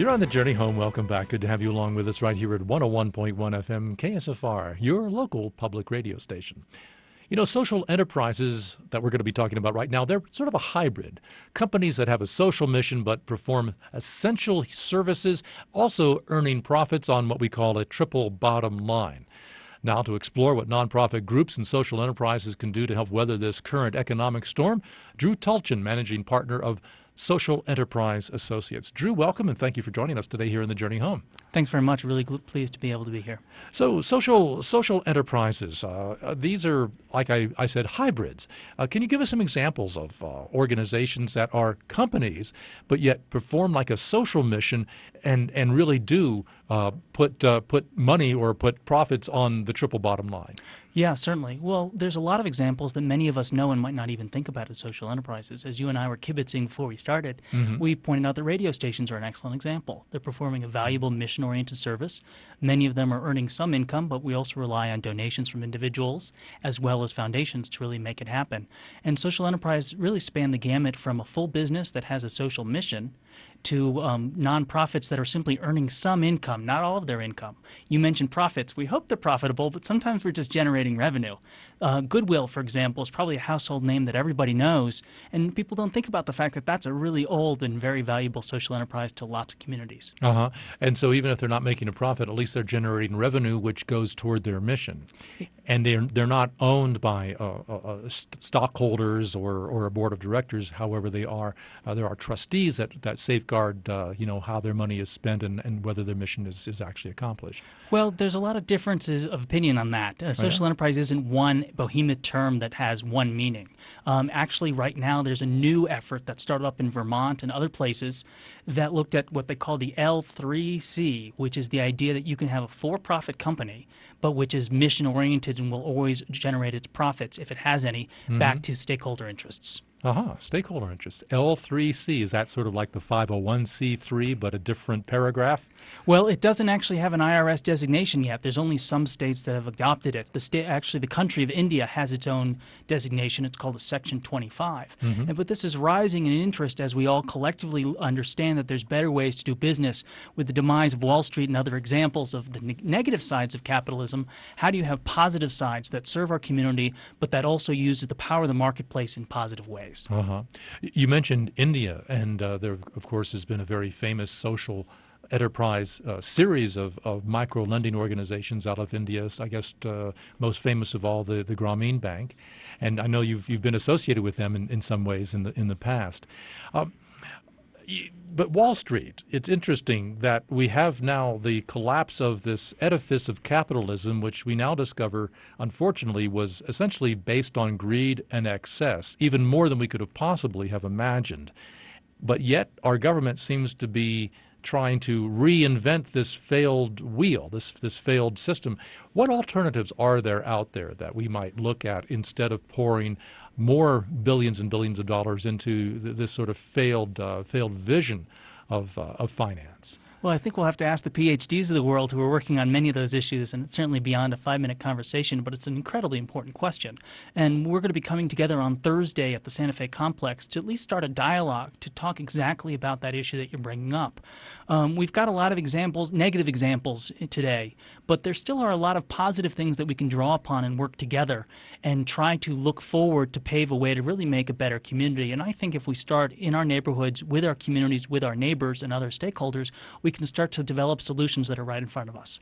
You're on the journey home. Welcome back. Good to have you along with us right here at 101.1 FM KSFR, your local public radio station. You know, social enterprises that we're going to be talking about right now, they're sort of a hybrid. Companies that have a social mission but perform essential services, also earning profits on what we call a triple bottom line. Now, to explore what nonprofit groups and social enterprises can do to help weather this current economic storm, Drew Tulchin, managing partner of Social Enterprise Associates. Drew, welcome, and thank you for joining us today here in the Journey Home. Thanks very much. Really pleased to be able to be here. So social enterprises, these are, like I said, hybrids. Can you give us some examples of organizations that are companies but yet perform like a social mission and really do put money or put profits on the triple bottom line? Yeah, certainly. Well, there's a lot of examples that many of us know and might not even think about as social enterprises. As you and I were kibitzing before we started, we pointed out that radio stations are an excellent example. They're performing a valuable mission-oriented service. Many of them are earning some income, but we also rely on donations from individuals as well as foundations to really make it happen. And social enterprise really span the gamut from a full business that has a social mission to nonprofits that are simply earning some income, not all of their income. You mentioned profits. We hope they're profitable, but sometimes we're just generating revenue. Goodwill, for example, is probably a household name that everybody knows, and people don't think about the fact that that's a really old and very valuable social enterprise to lots of communities. And so even if they're not making a profit, at least they're generating revenue, which goes toward their mission. And they're not owned by stockholders or a board of directors. However, there are trustees that safeguard how their money is spent and whether their mission is actually accomplished. Well, there's a lot of differences of opinion on that. Social enterprise isn't one behemoth term that has one meaning. Actually, right now, there's a new effort that started up in Vermont and other places that looked at what they call the L3C, which is the idea that you can have a for-profit company, but which is mission-oriented and will always generate its profits, if it has any, back to stakeholder interests. Stakeholder interest. L3C, is that sort of like the 501c3 but a different paragraph? Well, it doesn't actually have an IRS designation yet. There's only some states that have adopted it. The country of India has its own designation. It's called a Section 25. But this is rising in interest as we all collectively understand that there's better ways to do business. With the demise of Wall Street and other examples of the negative sides of capitalism, how do you have positive sides that serve our community but that also uses the power of the marketplace in positive ways? You mentioned India, and there, of course, has been a very famous social enterprise series of micro-lending organizations out of India. I guess most famous of all, the Grameen Bank. And I know you've been associated with them in some ways in the past. But Wall Street, it's interesting that we have now the collapse of this edifice of capitalism, which we now discover, unfortunately, was essentially based on greed and excess, even more than we could have possibly have imagined. But yet our government seems to be trying to reinvent this failed wheel, this failed system. What alternatives are there out there that we might look at instead of pouring more billions and billions of dollars into this sort of failed vision of finance? Well, I think we'll have to ask the PhDs of the world who are working on many of those issues, and it's certainly beyond a 5-minute conversation, but it's an incredibly important question. And we're going to be coming together on Thursday at the Santa Fe Complex to at least start a dialogue to talk exactly about that issue that you're bringing up. We've got a lot of examples, negative examples today, but there still are a lot of positive things that we can draw upon and work together and try to look forward to pave a way to really make a better community. And I think if we start in our neighborhoods, with our communities, with our neighbors and other stakeholders, we can start to develop solutions that are right in front of us.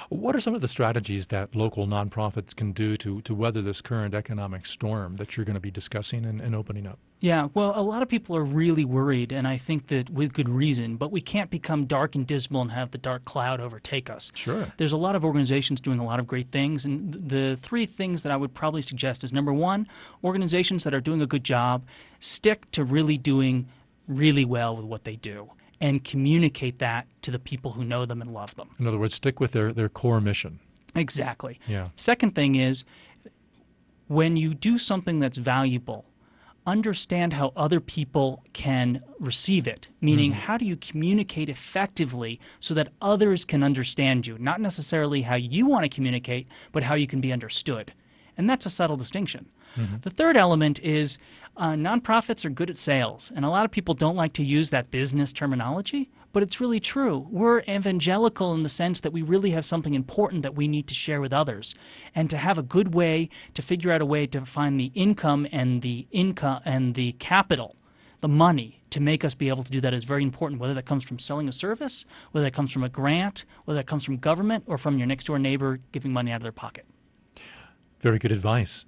What are some of the strategies that local nonprofits can do to weather this current economic storm that you're going to be discussing and opening up? Yeah, well, a lot of people are really worried, and I think that with good reason, but we can't become dark and dismal and have the dark cloud overtake us. Sure. There's a lot of organizations doing a lot of great things, and the three things that I would probably suggest is, number one, organizations that are doing a good job stick to really doing really well with what they do and communicate that to the people who know them and love them. In other words, stick with their core mission. Exactly. Yeah. Second thing is, when you do something that's valuable, understand how other people can receive it, meaning how do you communicate effectively so that others can understand you, not necessarily how you want to communicate, but how you can be understood. And that's a subtle distinction. The third element is nonprofits are good at sales, and a lot of people don't like to use that business terminology, but it's really true. We're evangelical in the sense that we really have something important that we need to share with others. And to have a good way to figure out a way to find the income and the capital, the money, to make us be able to do that is very important, whether that comes from selling a service, whether that comes from a grant, whether that comes from government, or from your next door neighbor giving money out of their pocket. Very good advice.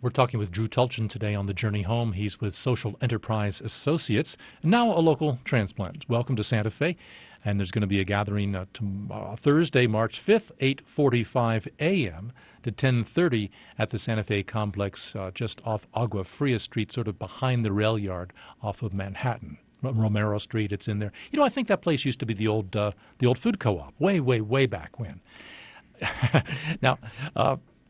We're talking with Drew Tulchin today on The Journey Home. He's with Social Enterprise Associates, and now a local transplant. Welcome to Santa Fe. And there's going to be a gathering Thursday, March 5th, 8:45 a.m. to 10:30 at the Santa Fe complex just off Agua Fria Street, sort of behind the rail yard off of Manhattan. Romero Street, it's in there. You know, I think that place used to be the old food co-op, way back when. Now,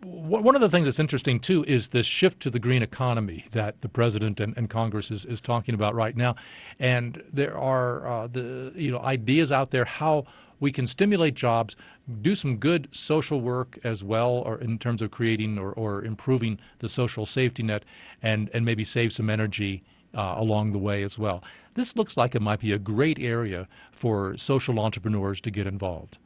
one of the things that's interesting, too, is this shift to the green economy that the president and Congress is talking about right now. And there are ideas out there how we can stimulate jobs, do some good social work as well, or in terms of creating or improving the social safety net, and maybe save some energy along the way as well. This looks like it might be a great area for social entrepreneurs to get involved.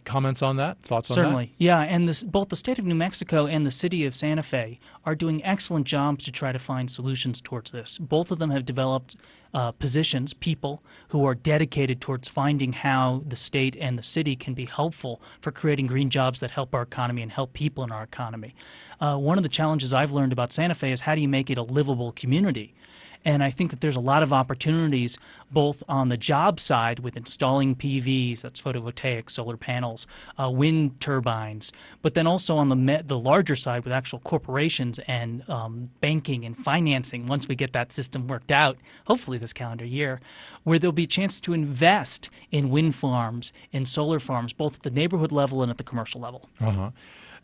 Comments on that? Thoughts on that? Certainly. Yeah, and both the state of New Mexico and the city of Santa Fe are doing excellent jobs to try to find solutions towards this. Both of them have developed positions, people who are dedicated towards finding how the state and the city can be helpful for creating green jobs that help our economy and help people in our economy. One of the challenges I've learned about Santa Fe is how do you make it a livable community? And I think that there's a lot of opportunities both on the job side with installing PVs, that's photovoltaic, solar panels, wind turbines, but then also on the larger side with actual corporations and banking and financing once we get that system worked out, hopefully this calendar year, where there'll be a chance to invest in wind farms and solar farms, both at the neighborhood level and at the commercial level. Uh-huh.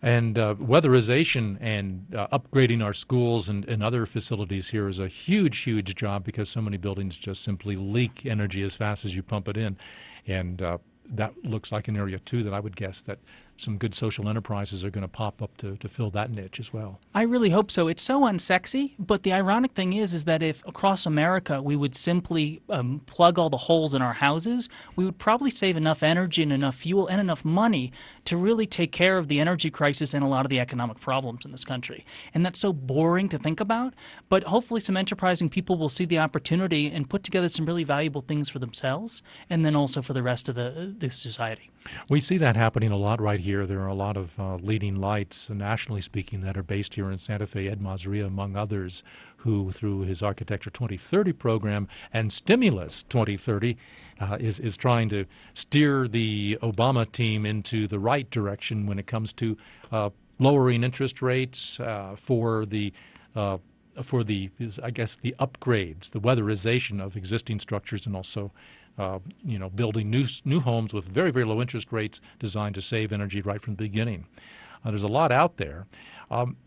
And weatherization and upgrading our schools and other facilities here is a huge job because so many buildings just simply leak energy as fast as you pump it in. And that looks like an area, too, that I would guess that some good social enterprises are going to pop up to fill that niche as well. I really hope so. It's so unsexy, but the ironic thing is that if across America we would simply plug all the holes in our houses, we would probably save enough energy and enough fuel and enough money to really take care of the energy crisis and a lot of the economic problems in this country. And that's so boring to think about, but hopefully some enterprising people will see the opportunity and put together some really valuable things for themselves and then also for the rest of the society. We see that happening a lot right here. There are a lot of leading lights, nationally speaking, that are based here in Santa Fe. Ed Mazria, among others, who through his Architecture 2030 program and Stimulus 2030 is trying to steer the Obama team into the right direction when it comes to lowering interest rates for the upgrades, the weatherization of existing structures, and also building new homes with very low interest rates designed to save energy right from the beginning. There's a lot out there.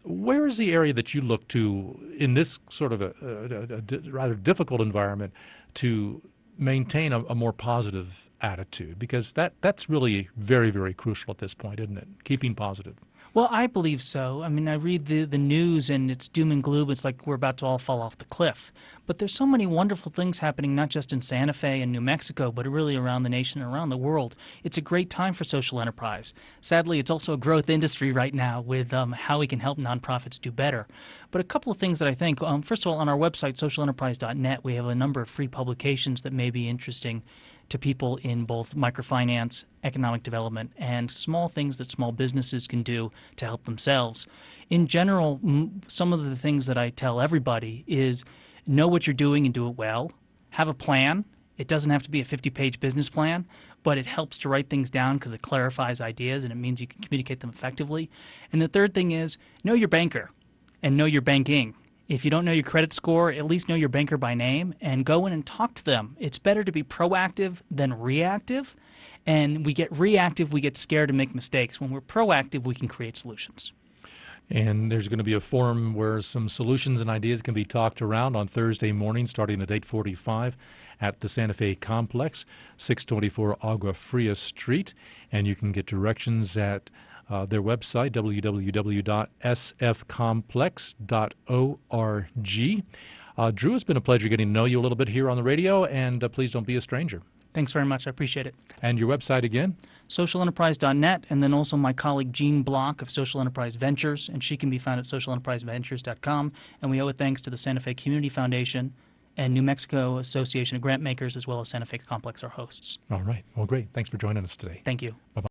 Where is the area that you look to in this sort of a rather difficult environment to maintain a more positive attitude? Because that's really very crucial at this point, isn't it? Keeping positive. Well, I believe so. I mean, I read the news and it's doom and gloom. It's like we're about to all fall off the cliff. But there's so many wonderful things happening, not just in Santa Fe and New Mexico, but really around the nation and around the world. It's a great time for social enterprise. Sadly, it's also a growth industry right now with how we can help nonprofits do better. But a couple of things that I think, first of all, on our website, socialenterprise.net, we have a number of free publications that may be interesting to people in both microfinance, economic development, and small things that small businesses can do to help themselves. In general, some of the things that I tell everybody is know what you're doing and do it well. Have a plan. It doesn't have to be a 50-page business plan, but it helps to write things down because it clarifies ideas and it means you can communicate them effectively. And the third thing is know your banker and know your banking. If you don't know your credit score, at least know your banker by name and go in and talk to them. It's better to be proactive than reactive. And we get reactive, we get scared and make mistakes. When we're proactive, we can create solutions. And there's going to be a forum where some solutions and ideas can be talked around on Thursday morning starting at 8:45 at the Santa Fe Complex, 624 Agua Fria Street. And you can get directions at their website, www.sfcomplex.org. Drew, it's been a pleasure getting to know you a little bit here on the radio, and please don't be a stranger. Thanks very much. I appreciate it. And your website again? Socialenterprise.net, and then also my colleague Jean Block of Social Enterprise Ventures, and she can be found at socialenterpriseventures.com. And we owe it thanks to the Santa Fe Community Foundation and New Mexico Association of Grant Makers, as well as Santa Fe Complex, our hosts. All right. Well, great. Thanks for joining us today. Thank you. Bye-bye.